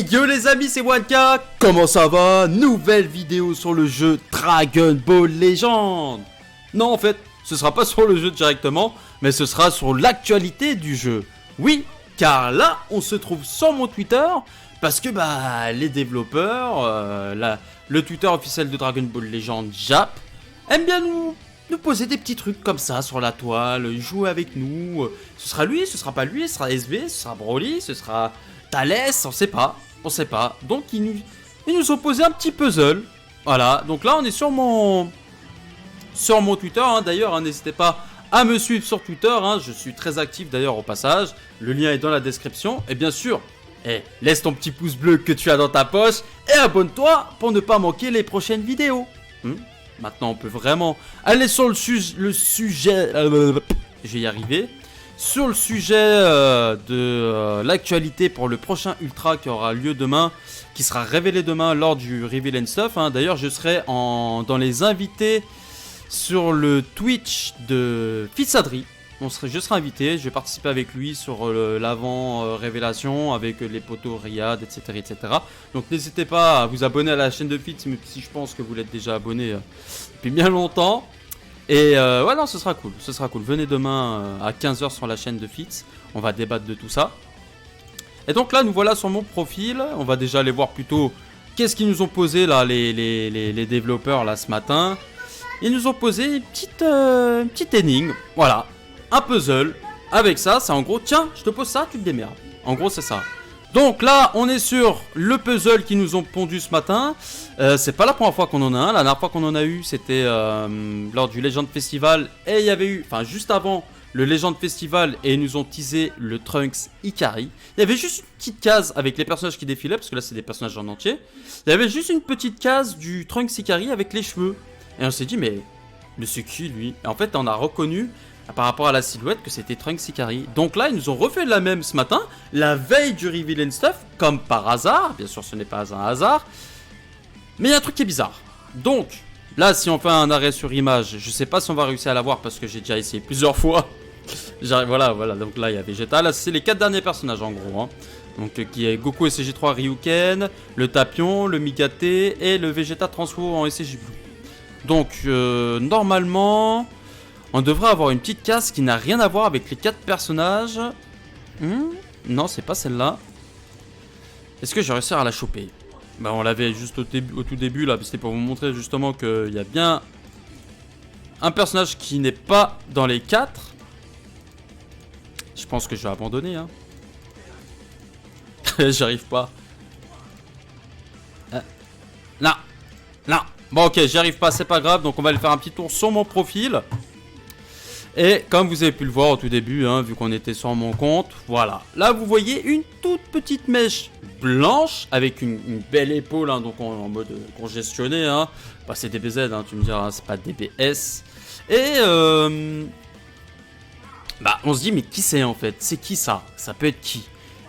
Hey yo les amis, c'est Wanka. Comment ça va? Nouvelle vidéo sur le jeu Dragon Ball Legend. Non, en fait, ce sera pas sur le jeu directement, mais ce sera sur l'actualité du jeu. Oui, car là, on se trouve sur mon Twitter, parce que les développeurs, le Twitter officiel de Dragon Ball Legend Jap, aiment bien nous poser des petits trucs comme ça sur la toile, jouer avec nous. Ce sera lui, ce sera pas lui, ce sera SB, ce sera Broly, ce sera Thalès, on sait pas. Donc ils nous ont posé un petit puzzle. Voilà, donc là on est sur mon Twitter, hein. D'ailleurs, n'hésitez pas à me suivre sur Twitter, hein. Je suis très actif d'ailleurs au passage. Le lien est dans la description. Et bien sûr, laisse ton petit pouce bleu que tu as dans ta poche et abonne-toi pour ne pas manquer les prochaines vidéos. Maintenant, on peut vraiment aller sur le sujet. Je vais y arriver. Sur le sujet de l'actualité pour le prochain Ultra qui aura lieu demain, qui sera révélé demain lors du Reveal and Stuff. D'ailleurs, je serai dans les invités sur le Twitch de Fitsadri. Je serai invité, je vais participer avec lui sur l'avant-révélation avec les potos Riyad, etc., etc. Donc n'hésitez pas à vous abonner à la chaîne de Fitz, même si je pense que vous l'êtes déjà abonné depuis bien longtemps. Et ouais, non, ce sera cool. Venez demain à 15h sur la chaîne de Fitz, on va débattre de tout ça. Et donc là, nous voilà sur mon profil, on va déjà aller voir plutôt qu'est-ce qu'ils nous ont posé là, les développeurs là ce matin. Ils nous ont posé une petite énigme, voilà. Un puzzle, avec ça, c'est en gros, tiens, je te pose ça, tu te démerdes. En gros, c'est ça. Donc là, on est sur le puzzle qu'ils nous ont pondu ce matin. C'est pas la première fois qu'on en a un. La dernière fois qu'on en a eu, c'était lors du Legend Festival. Et il y avait eu, enfin juste avant le Legend Festival, et ils nous ont teasé le Trunks Ikari. Il y avait juste une petite case avec les personnages qui défilaient, parce que là, c'est des personnages en entier. Il y avait juste une petite case du Trunks Ikari avec les cheveux. Et on s'est dit, mais c'est qui lui? Et en fait, on a reconnu par rapport à la silhouette que c'était Trunks Ikari. Donc là, ils nous ont refait la même ce matin, la veille du Reveal and Stuff, comme par hasard. Bien sûr, ce n'est pas un hasard. Mais il y a un truc qui est bizarre. Donc, là, si on fait un arrêt sur image, je sais pas si on va réussir à l'avoir parce que j'ai déjà essayé plusieurs fois. Voilà. Donc là, il y a Vegeta. Là, c'est les 4 derniers personnages en gros. Donc, qui est Goku SCJ3 Ryuken, le Tapion, le Migate et le Vegeta Transfo en SCJ Blue. Donc, normalement, on devrait avoir une petite case qui n'a rien à voir avec les 4 personnages. Non, c'est pas celle-là. Est-ce que je vais réussir à la choper? On l'avait juste au tout début, là. C'était pour vous montrer justement qu'il y a bien un personnage qui n'est pas dans les 4. Je pense que je vais abandonner, J'arrive pas. Non. Bon, ok, j'y arrive pas, c'est pas grave. Donc on va aller faire un petit tour sur mon profil. Et comme vous avez pu le voir au tout début, vu qu'on était sur mon compte, voilà. Là, vous voyez une toute petite mèche blanche avec une belle épaule, donc en mode congestionné. C'est DBZ, tu me diras, c'est pas DBS. Et on se dit, mais qui c'est en fait? C'est qui ça? Ça peut être qui?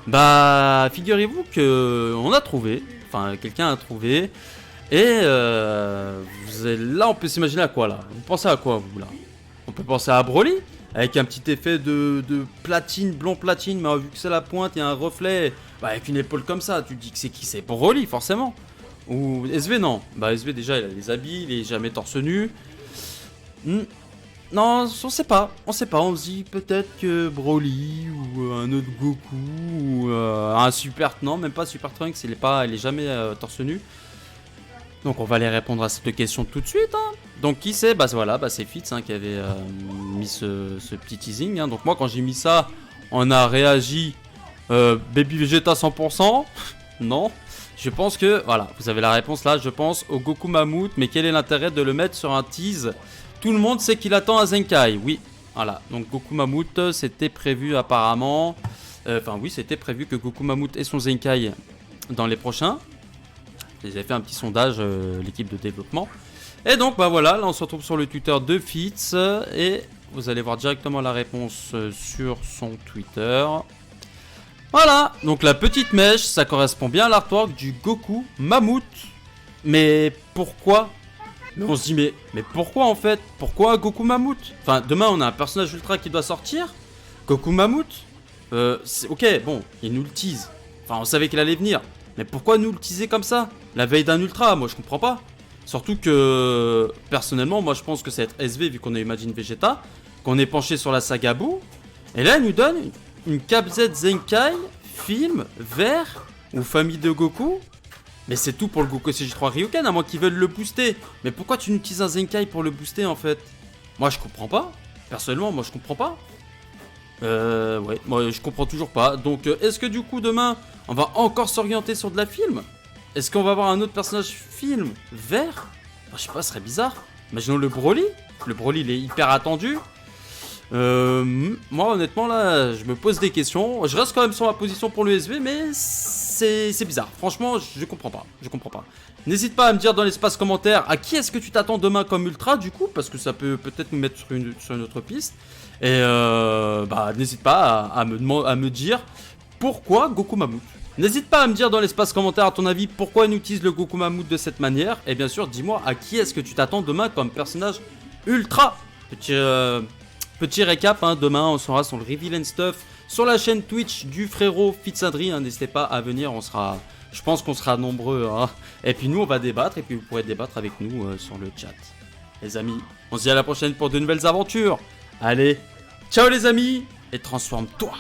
Figurez-vous que on a trouvé, quelqu'un a trouvé. Et là, on peut s'imaginer à quoi là? Vous pensez à quoi vous là? On peut penser à Broly, avec un petit effet de platine, blond platine, mais vu que c'est la pointe, il y a un reflet, avec une épaule comme ça, tu te dis que c'est qui? C'est Broly, forcément. Ou SV, non. SV, déjà, il a les habits, il est jamais torse nu. Non, on sait pas, on se dit peut-être que Broly, ou un autre Goku, ou un Super... Non, même pas Super Trunks, il est jamais torse nu. Donc on va aller répondre à ces 2 questions tout de suite. Donc qui c'est? C'est Fitz qui avait mis ce petit teasing. Donc moi quand j'ai mis ça, on a réagi Baby Vegeta 100%. Non. Je pense que, voilà, vous avez la réponse là, je pense au Goku Mammouth. Mais quel est l'intérêt de le mettre sur un tease? Tout le monde sait qu'il attend un Zenkai. Oui, voilà. Donc Goku Mammouth, c'était prévu apparemment. Oui, c'était prévu que Goku Mammouth ait son Zenkai dans les prochains. Ils avaient fait un petit sondage, l'équipe de développement. Et donc, voilà, là, on se retrouve sur le Twitter de Fitz. Et vous allez voir directement la réponse sur son Twitter. Voilà, donc la petite mèche, ça correspond bien à l'artwork du Goku Mammouth. Mais pourquoi? Mais on se dit, mais pourquoi en fait? Pourquoi Goku Mammouth? Demain, on a un personnage ultra qui doit sortir. Goku Mammouth Ok, bon, il nous le tease. On savait qu'il allait venir. Mais pourquoi nous le teaser comme ça? La veille d'un ultra, moi je comprends pas. Surtout que, personnellement, moi je pense que ça va être SV vu qu'on a Imagine Vegeta, qu'on est penché sur la saga Boo. Et là, elle nous donne une Cap Z Zenkai, film, vert, ou famille de Goku. Mais c'est tout pour le Goku CG3 Ryoken, à moins qu'ils veulent le booster. Mais pourquoi tu utilises un Zenkai pour le booster en fait? Moi je comprends pas. Personnellement, moi je comprends pas. Ouais, moi je comprends toujours pas. Donc est-ce que du coup demain, on va encore s'orienter sur de la film? Est-ce qu'on va avoir un autre personnage film vert? Je sais pas, ce serait bizarre. Imaginons le Broly. Le Broly il est hyper attendu. Moi honnêtement là, je me pose des questions. Je reste quand même sur ma position pour le SV, mais c'est bizarre. Franchement, je comprends pas. Je comprends pas. N'hésite pas à me dire dans l'espace commentaire à qui est-ce que tu t'attends demain comme ultra du coup, parce que ça peut peut-être nous mettre sur une autre piste. Et bah n'hésite pas à me dire pourquoi Goku Mammouth. N'hésite pas à me dire dans l'espace commentaire à ton avis pourquoi il utilise le Goku Mammouth de cette manière. Et bien sûr, dis-moi à qui est-ce que tu t'attends demain comme personnage ultra. Petit récap, hein, demain on sera sur le Reveal and Stuff sur la chaîne Twitch du frérot Fitsadri, hein, n'hésitez pas à venir, je pense qu'on sera nombreux, hein. Et puis nous on va débattre, et puis vous pourrez débattre avec nous sur le chat. Les amis, on se dit à la prochaine pour de nouvelles aventures. Allez, ciao les amis, et transforme-toi.